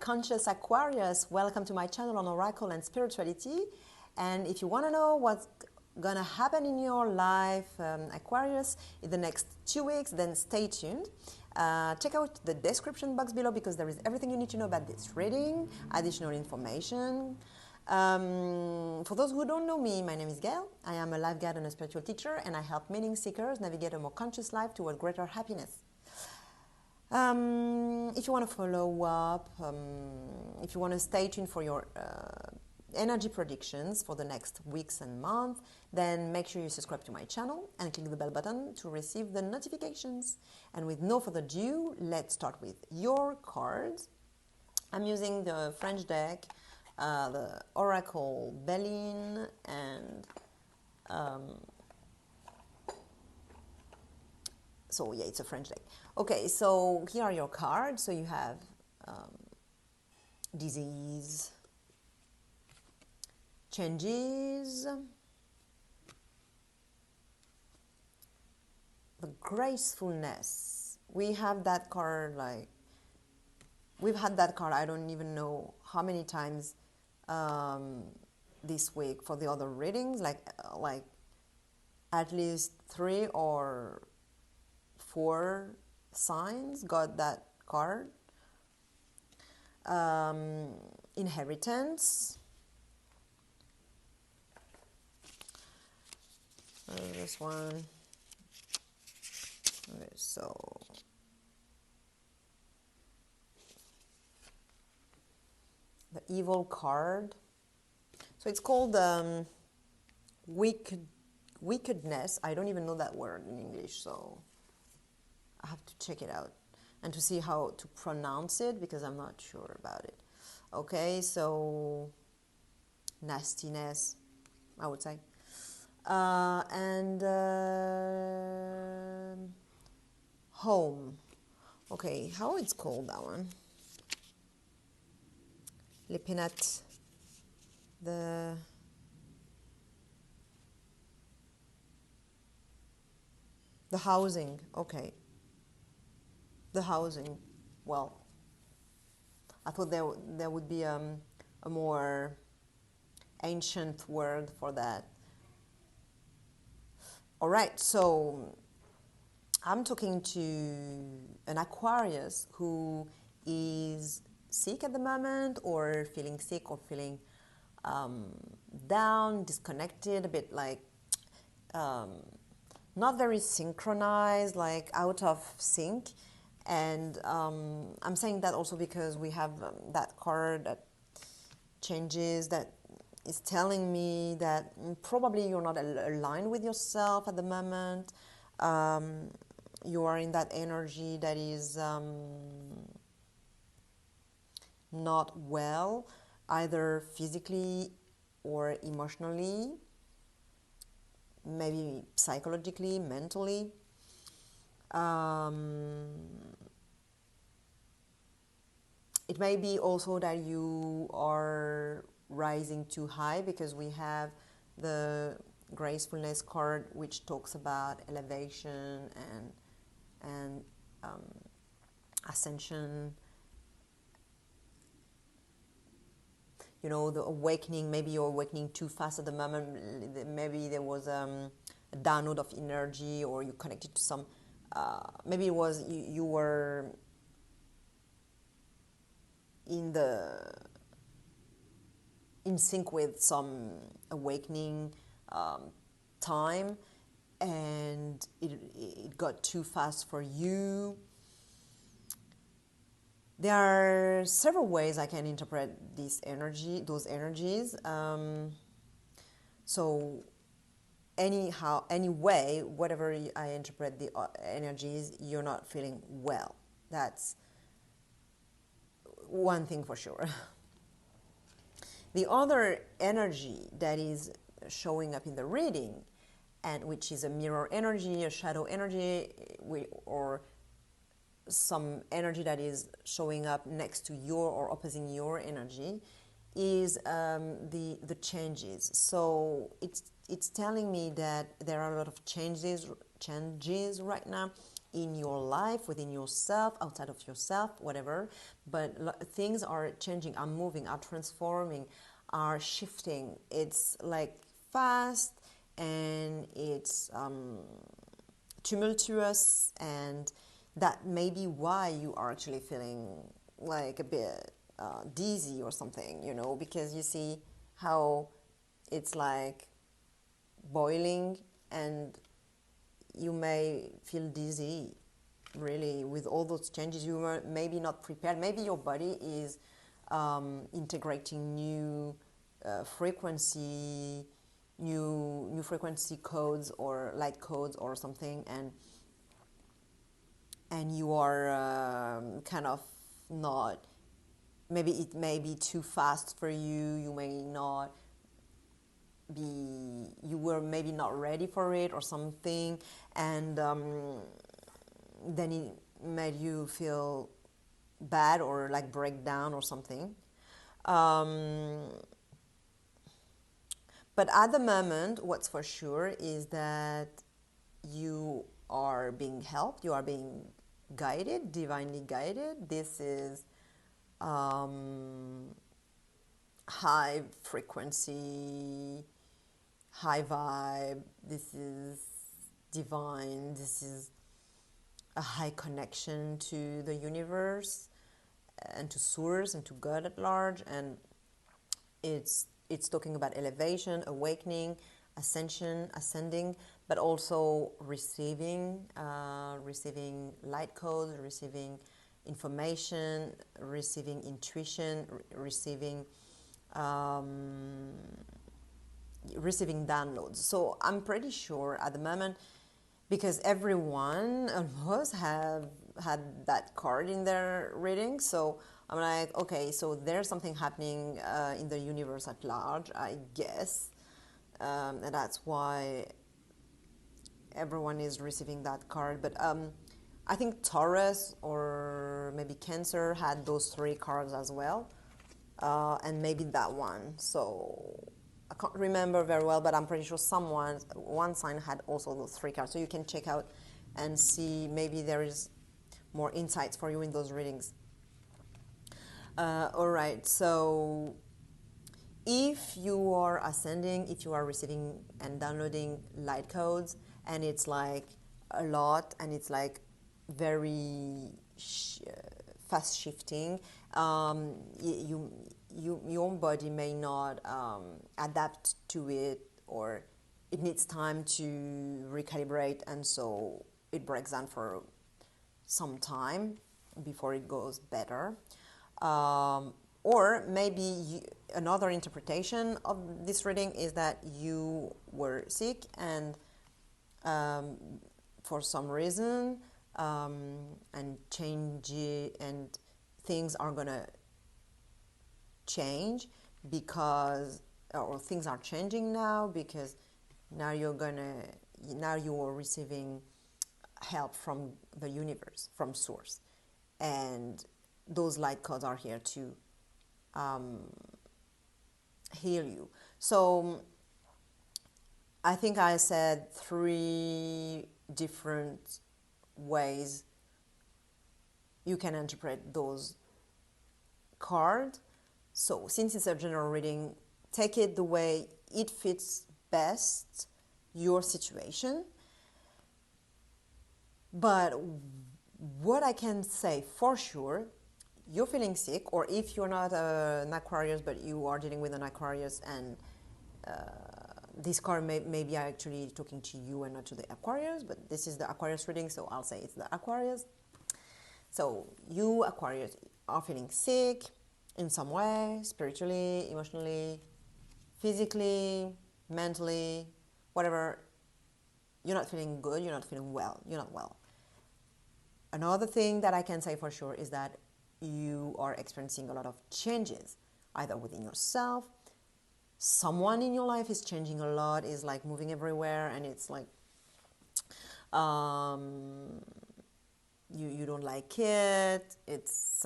conscious Aquarius, welcome to my channel on Oracle and Spirituality. And if you want to know what's gonna happen in your life, Aquarius, in the next 2 weeks, then stay tuned. Check out the description box below because there is everything you need to know about this reading, additional information. For those who don't know me, my name is Gail. I am a life guide and a spiritual teacher, and I help meaning seekers navigate a more conscious life toward greater happiness. If you want to follow up, if you want to stay tuned for your energy predictions for the next weeks and months, then make sure you subscribe to my channel and click the bell button to receive the notifications. And with no further ado, let's start with your cards. I'm using the French deck, the Oracle Belline, and so yeah, it's a French deck. Okay, so here are your cards. So you have disease, changes, the gracefulness. We have that card, like, we've had that card, I don't even know how many times this week for the other readings, like at least 3 or 4 signs got that card. Inheritance. This one. Okay, so the evil card. So it's called wickedness. I don't even know that word in English, so I have to check it out and to see how to pronounce it because I'm not sure about it. Okay, so nastiness, I would say. And home. Okay, how it's called, that one? Les penates. The housing. Okay. The housing. Well, I thought there would be a more ancient word for that. All right, so I'm talking to an Aquarius who is sick at the moment, or feeling sick, or feeling down, disconnected, a bit like not very synchronized, like out of sync. And I'm saying that also because we have that card that changes, that is telling me that probably you're not aligned with yourself at the moment. You are in that energy that is not well, either physically or emotionally, maybe psychologically, mentally. It may be also that you are rising too high, because we have the gracefulness card, which talks about elevation and ascension. You know, the awakening. Maybe you're awakening too fast at the moment. Maybe there was a download of energy, or you connected to some. Maybe it was you were in sync with some awakening time, and it got too fast for you. There are several ways I can interpret those energies. So anyway, whatever I interpret the energies, you're not feeling well. That's one thing for sure. The other energy that is showing up in the reading, and which is a mirror energy, a shadow energy, or some energy that is showing up next to your or opposing your energy, is the changes. So it's telling me that there are a lot of changes right now in your life, within yourself, outside of yourself, whatever. But things are changing, are moving, are transforming, are shifting. It's like fast, and it's tumultuous, and that may be why you are actually feeling like a bit dizzy or something, you know, because you see how it's like boiling, and you may feel dizzy, really, with all those changes. You were maybe not prepared. Maybe your body is integrating new frequency, new frequency codes or light codes or something, and you are kind of not. Maybe it may be too fast for you. You may not be. You were maybe not ready for it or something, and then it made you feel bad or like break down or something. But at the moment, what's for sure is that you are being helped, you are being guided, divinely guided. This is high frequency, high vibe. This is divine. This is a high connection to the universe and to source and to God at large, and it's talking about elevation, awakening, ascension, ascending, but also receiving light codes, receiving information, receiving intuition, receiving downloads. So I'm pretty sure at the moment, because everyone almost have had that card in their reading, so I'm like, okay, so there's something happening in the universe at large, I guess, and that's why everyone is receiving that card. But I think Taurus or maybe Cancer had those 3 cards as well, and maybe that one. So I can't remember very well, but I'm pretty sure one sign had also those 3 cards. So you can check out and see, maybe there is more insights for you in those readings. All right, so if you are ascending, if you are receiving and downloading light codes, and it's like a lot, and it's like very fast shifting, your body may not adapt to it, or it needs time to recalibrate, and so it breaks down for some time before it goes better. Or maybe another interpretation of this reading is that you were sick, and for some reason, and things are gonna change because, or things are changing now because now you are receiving help from the universe, from source, and those light codes are here to heal you. So I think I said 3 different ways you can interpret those cards. So since it's a general reading, take it the way it fits best your situation. But what I can say for sure, you're feeling sick, or if you're not an Aquarius but you are dealing with an Aquarius, and this card may be actually talking to you and not to the Aquarius, but this is the Aquarius reading, so I'll say it's the Aquarius. So you, Aquarius, are feeling sick in some way, spiritually, emotionally, physically, mentally, whatever. You're not feeling good, you're not feeling well, you're not well. Another thing that I can say for sure is that you are experiencing a lot of changes, either within yourself. Someone in your life is changing a lot, is like moving everywhere, and it's like you don't like it. It's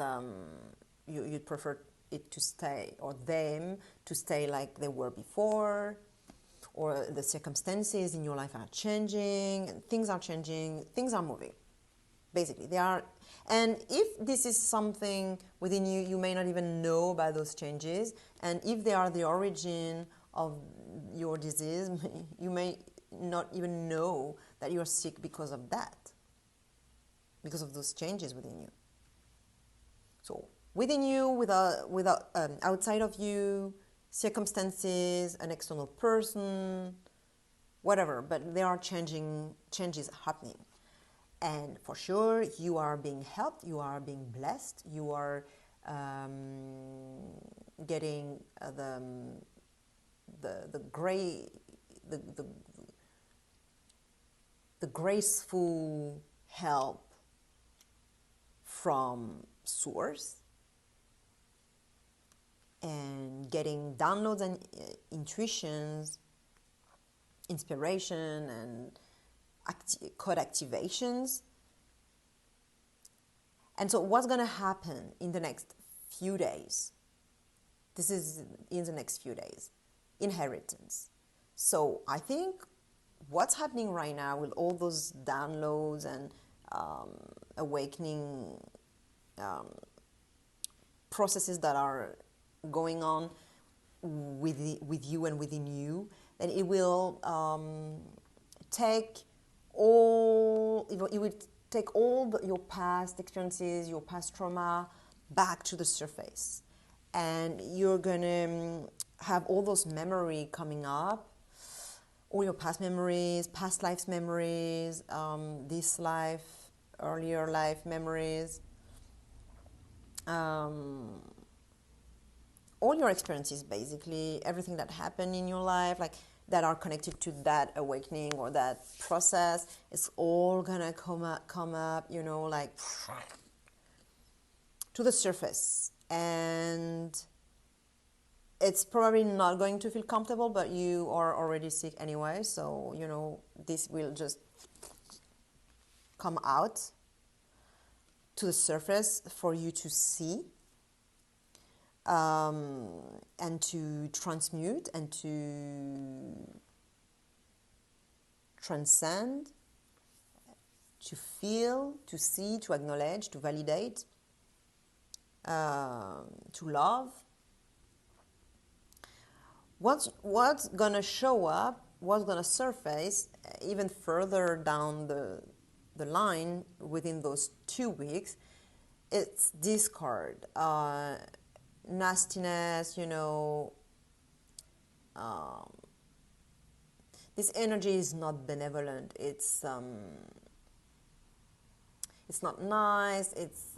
you'd prefer it to stay, or them to stay like they were before, or the circumstances in your life are changing, and things are changing, things are moving. Basically, they are. And if this is something within you, you may not even know about those changes. And if they are the origin of your disease, you may not even know that you're sick because of that, because of those changes within you. So within you, without outside of you, circumstances, an external person, whatever, but there are changes happening. And for sure, you are being helped, you are being blessed, you are getting the graceful help from source, and getting downloads and intuitions, inspiration, and code activations. And so what's going to happen in the next few days? This is in the next few days. Inheritance. So I think what's happening right now with all those downloads and awakening processes that are going on with you and within you, then it will take all your past experiences, your past trauma back to the surface, and you're gonna have all those memories coming up, all your past memories, past lives memories, this life, earlier life memories, all your experiences, basically everything that happened in your life, like that are connected to that awakening or that process, it's all gonna come up, you know, like to the surface. And it's probably not going to feel comfortable, but you are already sick anyway, so you know this will just come out to the surface for you to see, and to transmute and to transcend, to feel, to see, to acknowledge, to validate, to love. What's gonna show up, what's gonna surface even further down the line within those 2 weeks, it's discord, nastiness, you know. This energy is not benevolent. It's not nice. It's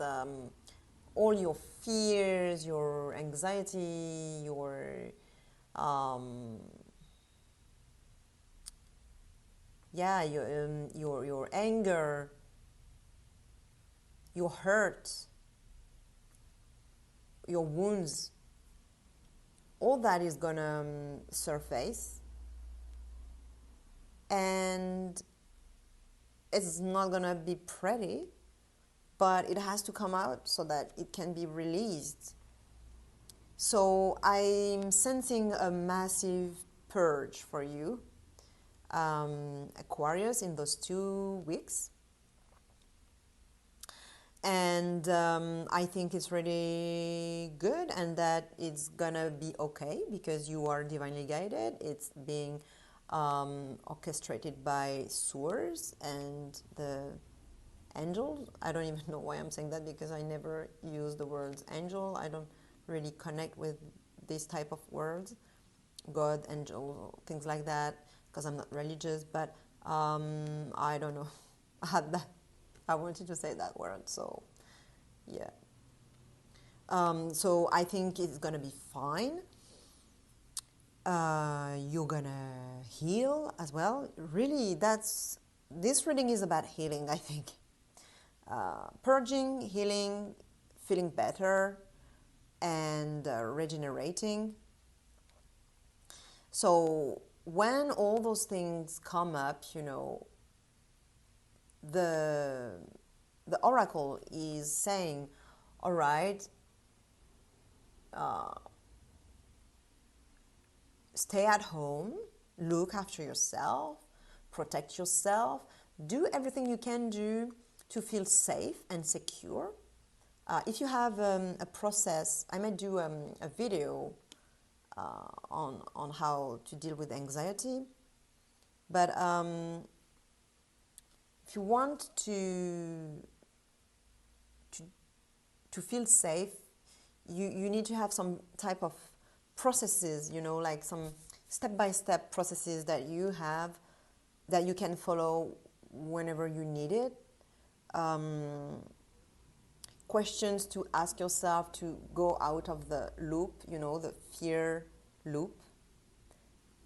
all your fears, your anxiety, your your anger, your hurt, your wounds, all that is gonna surface, and it's not gonna be pretty, but it has to come out so that it can be released. So I'm sensing a massive purge for you, Aquarius, in those 2 weeks. And I think it's really good, and that it's gonna be okay because you are divinely guided. It's being orchestrated by source and the angels. I don't even know why I'm saying that, because I never use the words angel. I don't really connect with this type of words, God, angel, things like that, because I'm not religious. But I don't know. I wanted to say that word, so yeah. So I think it's gonna be fine. You're gonna heal as well. Really, this reading is about healing, I think. Purging, healing, feeling better, and regenerating. So when all those things come up, you know, the oracle is saying, all right, stay at home, look after yourself, protect yourself, do everything you can do to feel safe and secure. If you have a process, I might do a video on how to deal with anxiety. But if you want to feel safe, you need to have some type of processes, you know, like some step-by-step processes that you have, that you can follow whenever you need it. Questions to ask yourself to go out of the loop, you know, the fear loop.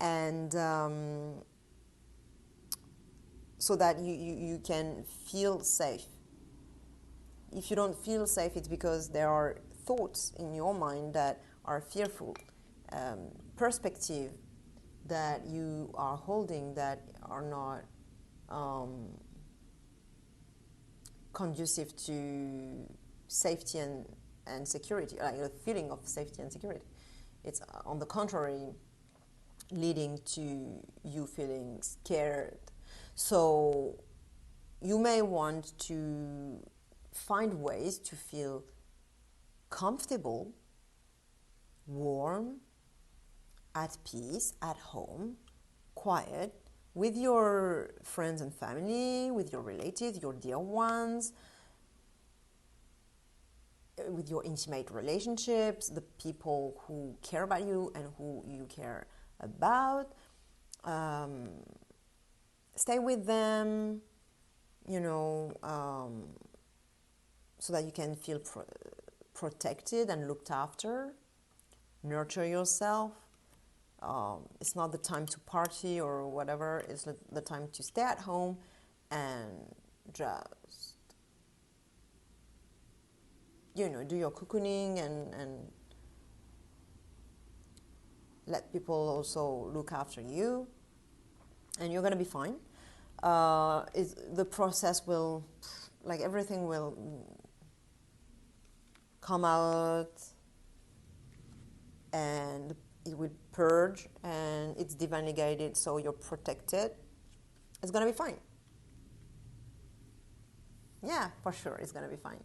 And so that you can feel safe. If you don't feel safe, it's because there are thoughts in your mind that are fearful, perspective that you are holding that are not conducive to safety and security, like a feeling of safety and security. It's on the contrary, leading to you feeling scared. So you may want to find ways to feel comfortable, warm, at peace, at home, quiet, with your friends and family, with your relatives, your dear ones, with your intimate relationships, the people who care about you and who you care about. Stay with them, you know, so that you can feel protected and looked after. Nurture yourself. It's not the time to party or whatever. It's the time to stay at home and just, you know, do your cocooning and let people also look after you, and you're gonna be fine. The process will, like everything, will come out and it will purge, and it's divinely guided, so you're protected. It's gonna be fine. Yeah, for sure, it's gonna be fine.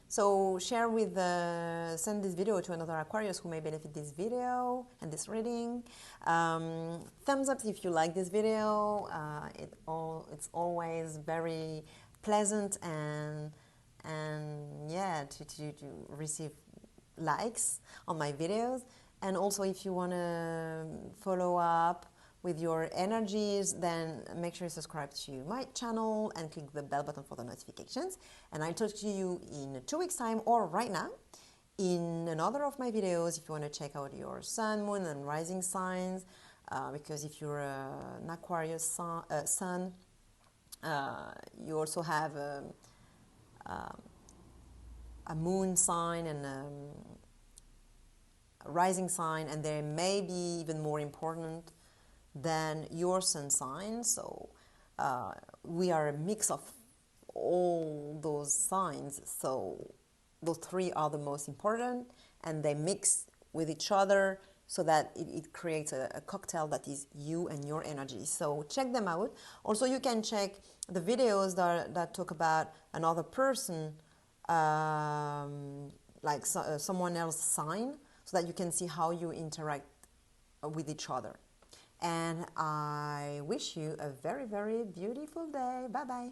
So share with, send this video to another Aquarius who may benefit this video and this reading. Thumbs up if you like this video. It's always very pleasant and yeah, to receive likes on my videos. And also, if you want to follow up with your energies, then make sure you subscribe to my channel and click the bell button for the notifications. And I'll talk to you in 2 weeks' time or right now in another of my videos if you want to check out your sun, moon, and rising signs. Because if you're an Aquarius sun, you also have a moon sign and a rising sign, and they may be even more important than your sun sign. So we are a mix of all those signs, so those three are the most important, and they mix with each other so that it creates a cocktail that is you and your energy. So check them out. Also, you can check the videos that talk about another person, like someone else's sign, so that you can see how you interact with each other. And I wish you a very, very beautiful day. Bye-bye.